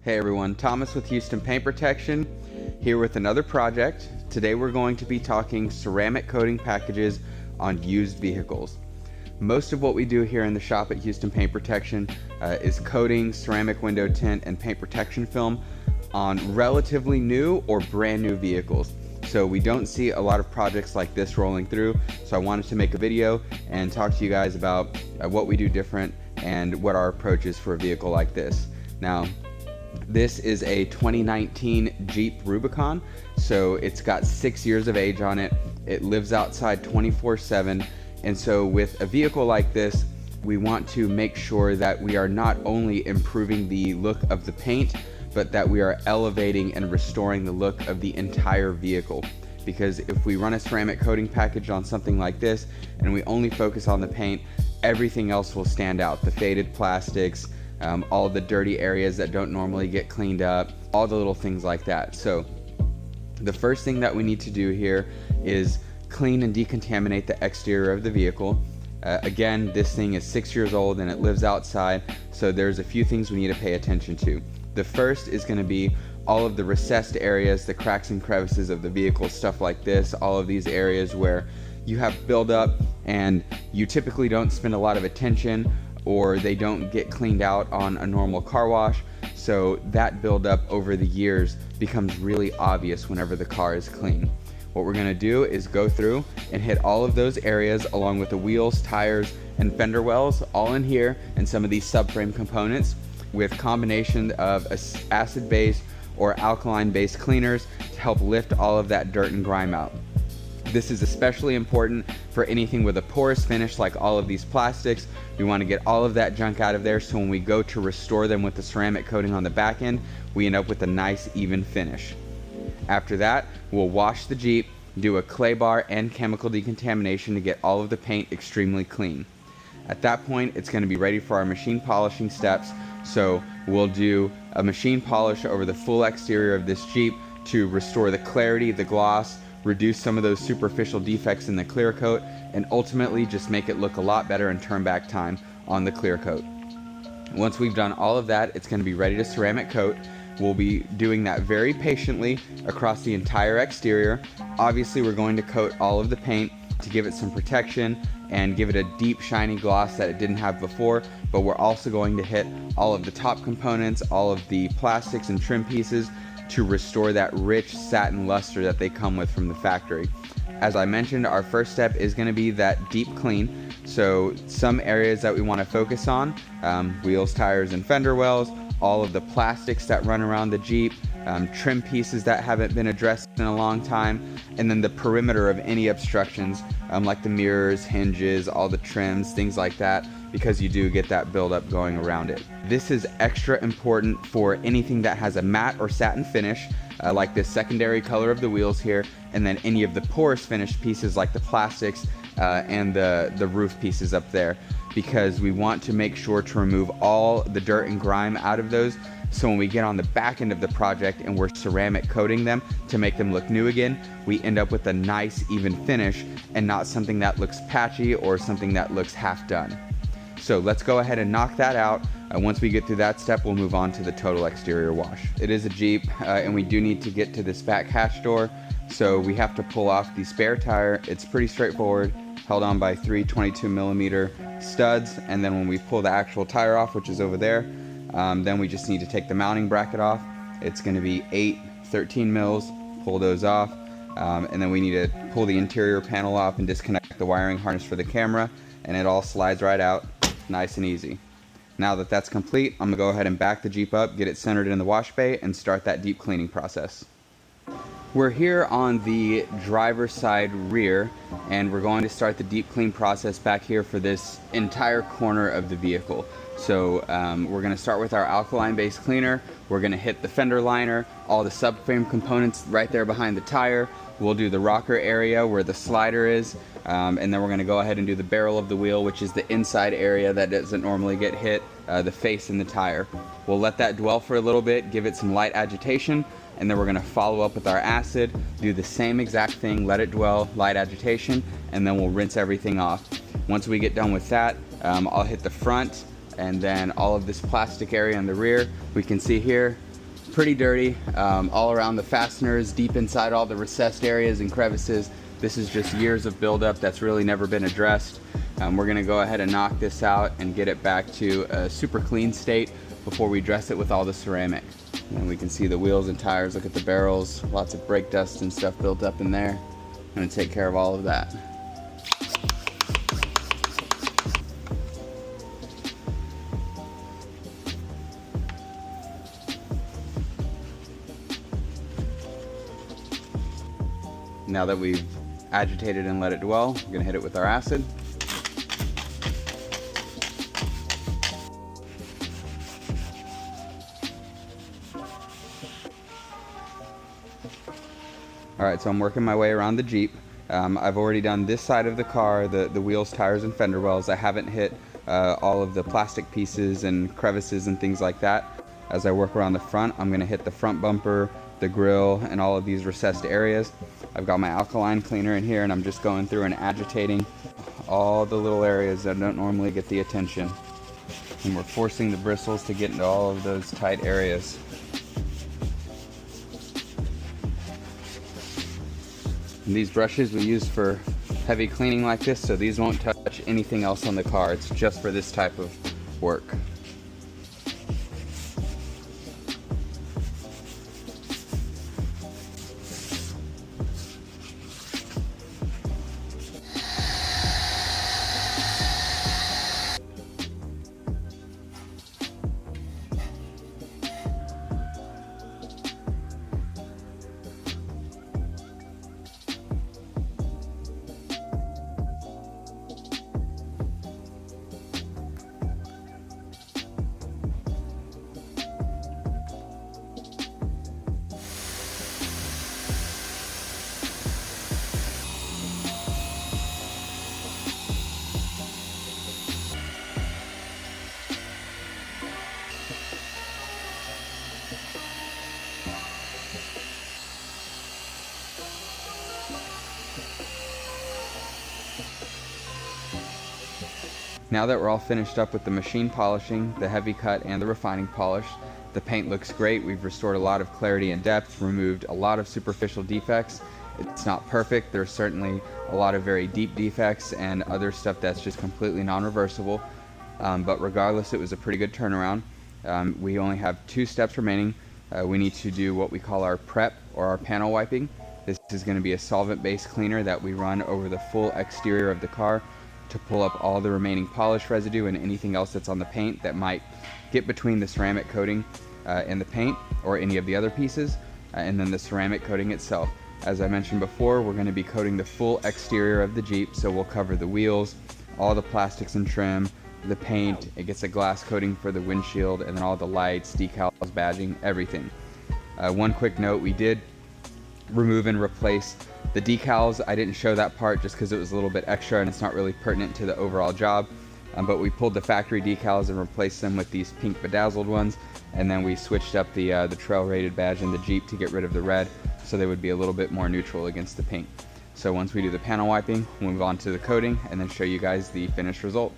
Hey everyone, Thomas with Houston Paint Protection, here with another project. Today we're going to be talking ceramic coating packages on used vehicles. Most of what we do here in the shop at Houston Paint Protection is coating ceramic window tint and paint protection film on relatively new or brand new vehicles. So we don't see a lot of projects like this rolling through, so I wanted to make a video and talk to you guys about what we do different and what our approach is for a vehicle like this. Now, this is a 2019 Jeep Rubicon, so it's got 6 years of age on it. It lives outside 24/7, and so with a vehicle like this, we want to make sure that we are not only improving the look of the paint, but that we are elevating and restoring the look of the entire vehicle. Because if we run a ceramic coating package on something like this and we only focus on the paint, everything else will stand out. The faded plastics, all the dirty areas that don't normally get cleaned up, all the little things like that. So the first thing that we need to do here is clean and decontaminate the exterior of the vehicle. Again, this thing is 6 years old and it lives outside, so there's a few things we need to pay attention to. The first is going to be all of the recessed areas, the cracks and crevices of the vehicle, stuff like this, all of these areas where you have buildup and you typically don't spend a lot of attention, or they don't get cleaned out on a normal car wash, so that buildup over the years becomes really obvious whenever the car is clean. What we're going to do is go through and hit all of those areas along with the wheels, tires, and fender wells, all in here, and some of these subframe components with combination of acid-based or alkaline-based cleaners to help lift all of that dirt and grime out. This is especially important for anything with a porous finish like all of these plastics. We want to get all of that junk out of there, so when we go to restore them with the ceramic coating on the back end, we end up with a nice even finish. After that, we'll wash the Jeep, do a clay bar and chemical decontamination to get all of the paint extremely clean. At that point, it's going to be ready for our machine polishing steps, so we'll do a machine polish over the full exterior of this Jeep to restore the clarity, the gloss, reduce some of those superficial defects in the clear coat, and ultimately just make it look a lot better and turn back time on the clear coat. Once we've done all of that, it's going to be ready to ceramic coat. We'll be doing that very patiently across the entire exterior. Obviously, we're going to coat all of the paint to give it some protection and give it a deep shiny gloss that it didn't have before, but we're also going to hit all of the top components, all of the plastics and trim pieces to restore that rich satin luster that they come with from the factory. As I mentioned, our first step is going to be that deep clean. So some areas that we want to focus on, wheels, tires, and fender wells, all of the plastics that run around the Jeep, trim pieces that haven't been addressed in a long time, and then the perimeter of any obstructions, like the mirrors, hinges, all the trims, things like that, because you do get that buildup going around it. This is extra important for anything that has a matte or satin finish, like this secondary color of the wheels here, and then any of the porous finished pieces like the plastics and the roof pieces up there, because we want to make sure to remove all the dirt and grime out of those, so when we get on the back end of the project and we're ceramic coating them to make them look new again, we end up with a nice even finish and not something that looks patchy or something that looks half done. So let's go ahead and knock that out. Once we get through that step, we'll move on to the total exterior wash. It is a Jeep, and we do need to get to this back hatch door, so we have to pull off the spare tire. It's pretty straightforward, held on by 3 22mm studs, and then when we pull the actual tire off, which is over there, then we just need to take the mounting bracket off. It's going to be 8 13 mils, pull those off, and then we need to pull the interior panel off and disconnect the wiring harness for the camera, and it all slides right out, nice and easy. Now that that's complete, I'm going to go ahead and back the Jeep up, get it centered in the wash bay, and start that deep cleaning process. We're here on the driver's side rear, and we're going to start the deep clean process back here for this entire corner of the vehicle. So we're going to start with our alkaline-based cleaner. We're going to hit the fender liner, all the subframe components right there behind the tire. We'll do the rocker area where the slider is, and then we're going to go ahead and do the barrel of the wheel, which is the inside area that doesn't normally get hit, the face and the tire. We'll let that dwell for a little bit, give it some light agitation, and then we're going to follow up with our acid, do the same exact thing, let it dwell, light agitation, and then we'll rinse everything off. Once we get done with that, I'll hit the front, and then all of this plastic area in the rear. We can see here pretty dirty all around the fasteners, deep inside all the recessed areas and crevices. This is just years of buildup that's really never been addressed. We're gonna go ahead and knock this out and get it back to a super clean state before we dress it with all the ceramic. And we can see the wheels and tires, look at the barrels, lots of brake dust and stuff built up in there. I'm gonna take care of all of that. Now that we've agitated and let it dwell, we're gonna hit it with our acid. All right, so I'm working my way around the Jeep. I've already done this side of the car, the wheels, tires, and fender wells. I haven't hit all of the plastic pieces and crevices and things like that. As I work around the front, I'm gonna hit the front bumper, the grille, and all of these recessed areas. I've got my alkaline cleaner in here and I'm just going through and agitating all the little areas that don't normally get the attention. And we're forcing the bristles to get into all of those tight areas. And these brushes we use for heavy cleaning like this, so these won't touch anything else on the car. It's just for this type of work. Now that we're all finished up with the machine polishing, the heavy cut, and the refining polish, the paint looks great. We've restored a lot of clarity and depth, removed a lot of superficial defects. It's not perfect. There's certainly a lot of very deep defects and other stuff that's just completely non-reversible. But regardless, it was a pretty good turnaround. We only have 2 steps remaining. We need to do what we call our prep or our panel wiping. This is going to be a solvent-based cleaner that we run over the full exterior of the car to pull up all the remaining polish residue and anything else that's on the paint that might get between the ceramic coating and the paint or any of the other pieces, and then the ceramic coating itself. As I mentioned before, we're going to be coating the full exterior of the Jeep, so we'll cover the wheels, all the plastics and trim, the paint, it gets a glass coating for the windshield, and then all the lights, decals, badging, everything. One quick note, we did remove and replace the decals. I didn't show that part just because it was a little bit extra and it's not really pertinent to the overall job. But we pulled the factory decals and replaced them with these pink bedazzled ones, and then we switched up the trail rated badge in the Jeep to get rid of the red so they would be a little bit more neutral against the pink. So once we do the panel wiping, we'll move on to the coating and then show you guys the finished result.